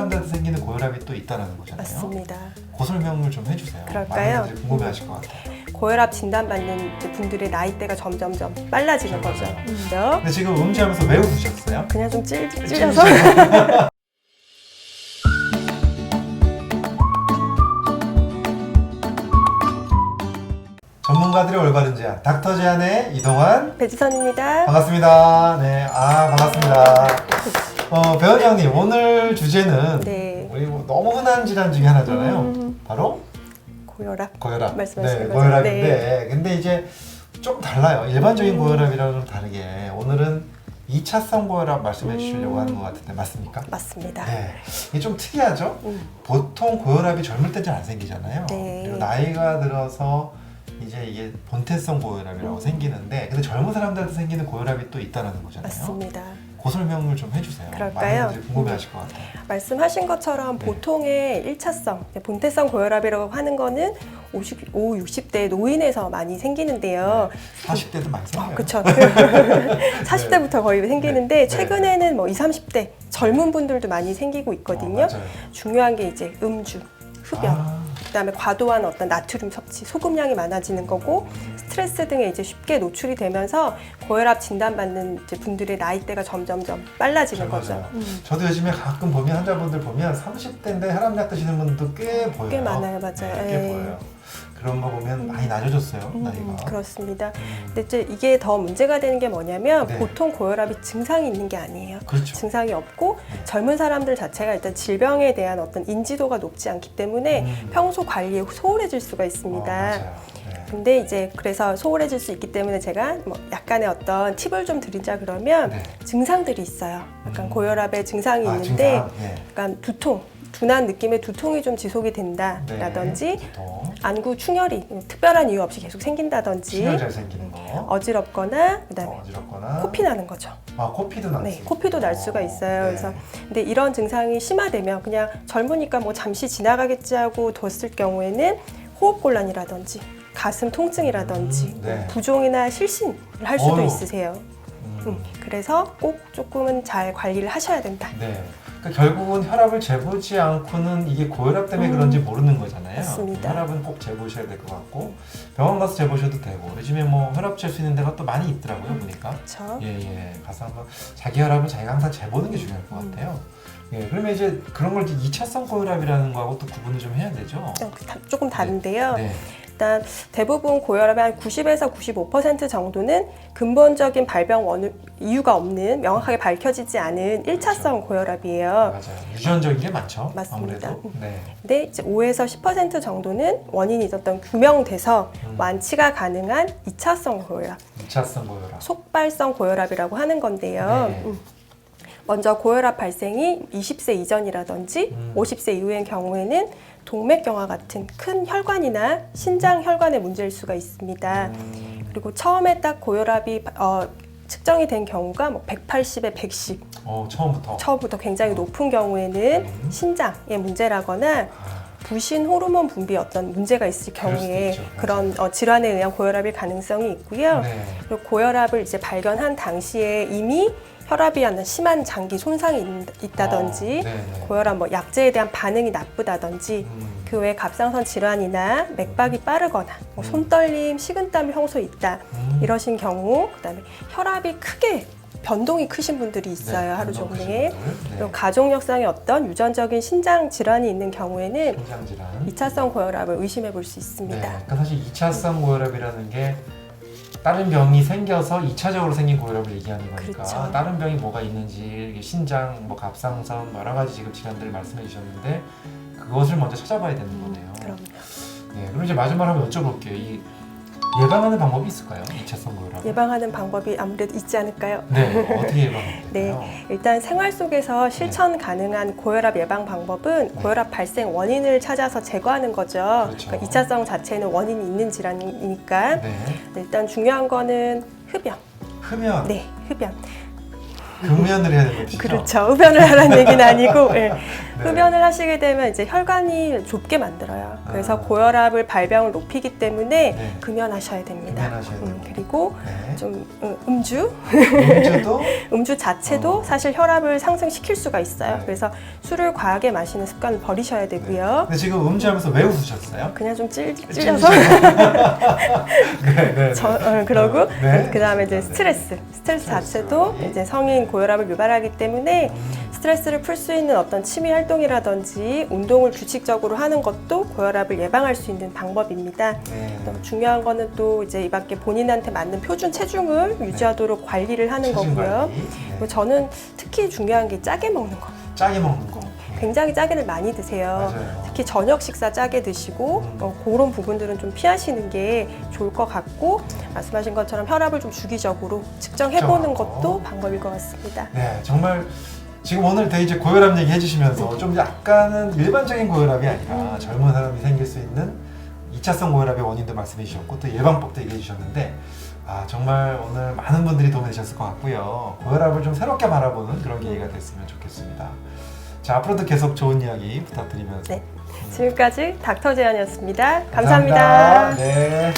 사람들한테 생기는 고혈압이 또 있다는 거잖아요. 맞습니다. 그 설명을 좀 해주세요. 그럴까요? 많은 분들이 궁금해하실 것 같아요. 고혈압 진단받는 분들의 나이대가 점점점 빨라지는 거죠. 맞아요. 그죠? 근데 지금 음지하면서 왜 웃으셨어요? 그냥 좀 찔려서. 찔리시죠? 전문가들의 올바른 제안, 닥터 제안의 이동환 배지선입니다. 반갑습니다. 네, 반갑습니다. 배원장님, 오늘 주제는 네. 우리 뭐 너무 흔한 질환 중에 하나잖아요. 바로 고혈압. 고혈압. 말씀하시는 네, 거죠? 고혈압인데, 네. 근데 이제 좀 달라요. 일반적인 고혈압이랑은 좀 다르게 오늘은 2차성 고혈압 말씀해 주시려고 하는 것 같은데 맞습니까? 맞습니다. 네, 이게 좀 특이하죠? 보통 고혈압이 젊을 때 잘 안 생기잖아요. 네. 그리고 나이가 들어서 이제 이게 본태성 고혈압이라고 생기는데, 근데 젊은 사람들한테 생기는 고혈압이 또 있다는 거잖아요. 맞습니다. 그 설명을 좀 해주세요. 그럴까요? 많은 분들이 궁금해하실 것 같아요. 말씀하신 것처럼 네. 보통의 1차성, 본태성 고혈압이라고 하는 거는 50, 60대 노인에서 많이 생기는데요. 40대도 많이 생겨요. 그렇죠. 40대부터 거의 생기는데 네. 최근에는 뭐 20, 30대 젊은 분들도 많이 생기고 있거든요. 맞아요. 중요한 게 이제 음주, 흡연, 그다음에 과도한 어떤 나트륨 섭취, 소금량이 많아지는 거고 스트레스 등에 이제 쉽게 노출이 되면서 고혈압 진단받는 이제 분들의 나이대가 점점점 빨라지는 거죠. 맞아요. 저도 요즘에 가끔 보면 환자분들 보면 30대인데 혈압약 드시는 분들도 꽤 보여요. 꽤 많아요, 맞아요. 네, 꽤 보여요. 그런 거 보면 많이 낮아졌어요, 나이가. 그렇습니다. 근데 이제 이게 더 문제가 되는 게 뭐냐면 네. 보통 고혈압이 증상이 있는 게 아니에요. 그렇죠. 증상이 없고 젊은 사람들 자체가 일단 질병에 대한 어떤 인지도가 높지 않기 때문에 평소 관리에 소홀해질 수가 있습니다. 맞아요. 네. 근데 이제 그래서 소홀해질 수 있기 때문에 제가 뭐 약간의 어떤 팁을 좀 드리자 그러면 네. 증상들이 있어요. 약간 고혈압의 증상이 있는데 증상. 네. 약간 두통, 둔한 느낌의 두통이 좀 지속이 된다라든지 네. 보통 안구 충혈이 특별한 이유 없이 계속 생긴다든지 신혈 잘 생기는 거. 어지럽거나 그다음에 어지럽거나. 코피 나는 거죠. 코피도 날 네, 수 코피도 날 있고. 수가 있어요. 네. 그래서 근데 이런 증상이 심화되면 그냥 젊으니까 뭐 잠시 지나가겠지 하고 뒀을 경우에는 호흡곤란이라든지 가슴 통증이라든지 네. 부종이나 실신을 할 수도 어휴. 있으세요. 그래서 꼭 조금은 잘 관리를 하셔야 된다. 네. 그러니까 결국은 혈압을 재보지 않고는 이게 고혈압 때문에 그런지 모르는 거잖아요. 맞습니다. 혈압은 꼭 재보셔야 될 것 같고 병원 가서 재보셔도 되고 요즘에 뭐 혈압 잴 수 있는 데가 또 많이 있더라고요 보니까. 그렇죠. 예. 가서 한번 자기 혈압은 자기가 항상 재보는 게 중요할 것 같아요. 예. 그러면 이제 그런 걸 이제 2차성 고혈압이라는 거하고 또 구분을 좀 해야 되죠. 조금 다른데요. 네. 일단 대부분 고혈압의 한 90에서 95% 정도는 근본적인 발병 이유가 없는 명확하게 밝혀지지 않은 1차성 고혈압이에요. 맞아요. 유전적인 게 많죠. 맞습니다. 아무래도. 네. 근데 이제 5에서 10% 정도는 원인이 있었던 규명돼서 완치가 가능한 2차성 고혈압, 2차성 고혈압. 속발성 고혈압이라고 하는 건데요. 네. 먼저 고혈압 발생이 20세 이전이라든지 50세 이후의 경우에는 동맥경화 같은 큰 혈관이나 신장 혈관의 문제일 수가 있습니다. 그리고 처음에 딱 고혈압이 측정이 된 경우가 뭐 180에 110. 처음부터 굉장히 높은 경우에는 신장의 문제라거나 부신 호르몬 분비에 어떤 문제가 있을 경우에 그런 질환에 의한 고혈압일 가능성이 있고요. 네. 그리고 고혈압을 이제 발견한 당시에 이미 혈압이 하는 심한 장기 손상이 있다든지 고혈압 뭐 약제에 대한 반응이 나쁘다든지 그 외에 갑상선 질환이나 맥박이 빠르거나 뭐 손떨림, 식은땀이 평소에 있다 이러신 경우, 그다음에 혈압이 크게 변동이 크신 분들이 있어요. 하루 종일. 그리고 가족 역상의 어떤 유전적인 신장 질환이 있는 경우에는 신장 질환. 2차성 고혈압을 의심해 볼 수 있습니다. 네. 그러니까 사실 2차성 고혈압이라는 게 다른 병이 생겨서 2차적으로 생긴 고혈압을 얘기하는 거니까 그렇죠. 다른 다른 병이 뭐가 있는지 신장, 뭐 갑상선 여러 가지 지금 질환들을 말씀해 주셨는데 그것을 먼저 찾아봐야 되는 거네요. 그럼요. 네, 그럼 이제 마지막으로 한번 여쭤볼게요. 이 예방하는 방법이 있을까요? 2차성 고혈압. 예방하는 방법이 아무래도 있지 않을까요? 네, 어떻게 예방해야 될까요? 네, 일단 생활 속에서 실천 가능한 고혈압 예방 방법은 고혈압 발생 원인을 찾아서 제거하는 거죠. 그렇죠. 그러니까 2차성 자체는 원인이 있는 질환이니까. 네. 일단 중요한 거는 흡연. 흡연. 네, 흡연. 금연을 해야 되는 것이죠? 그렇죠. 흡연을 하라는 얘기는 아니고 흡연을 하시게 되면 이제 혈관이 좁게 만들어요. 그래서 아. 고혈압을 발병을 높이기 때문에 네. 금연하셔야 됩니다. 금연하셔야 됩니다. 그리고 네. 좀 음주 음주도 음주 자체도 사실 혈압을 상승시킬 수가 있어요. 네. 그래서 술을 과하게 마시는 습관을 버리셔야 되고요. 근데 지금 음주하면서 왜 웃으셨어요? 그냥 좀 찔려서 네. 그러고 네. 그 다음에 이제 네. 스트레스 자체도 네. 이제 성인 고혈압을 유발하기 때문에 스트레스를 풀 수 있는 어떤 취미 활동이라든지 운동을 규칙적으로 하는 것도 고혈압을 예방할 수 있는 방법입니다. 네. 또 중요한 거는 또 이제 이 밖에 본인한테 맞는 표준 체중을 유지하도록 관리를 하는 체중 거고요. 관리. 네. 그리고 저는 특히 중요한 게 짜게 먹는 거. 짜게 먹는 거. 굉장히 짜게를 많이 드세요. 맞아요. 특히 저녁 식사 짜게 드시고 그런 부분들은 좀 피하시는 게 좋을 것 같고 말씀하신 것처럼 혈압을 좀 주기적으로 측정해보는 측정하고. 것도 방법일 것 같습니다. 네, 정말 지금 오늘 되게 이제 고혈압 얘기 해주시면서 좀 약간은 일반적인 고혈압이 아니라 젊은 사람이 생길 수 있는 2차성 고혈압의 원인도 말씀해 주셨고 또 예방법도 얘기해 주셨는데 정말 오늘 많은 분들이 도움이 되셨을 것 같고요. 고혈압을 좀 새롭게 바라보는 그런 기회가 됐으면 좋겠습니다. 자, 앞으로도 계속 좋은 이야기 부탁드리면서 네. 지금까지 닥터 제안이었습니다. 감사합니다. 네.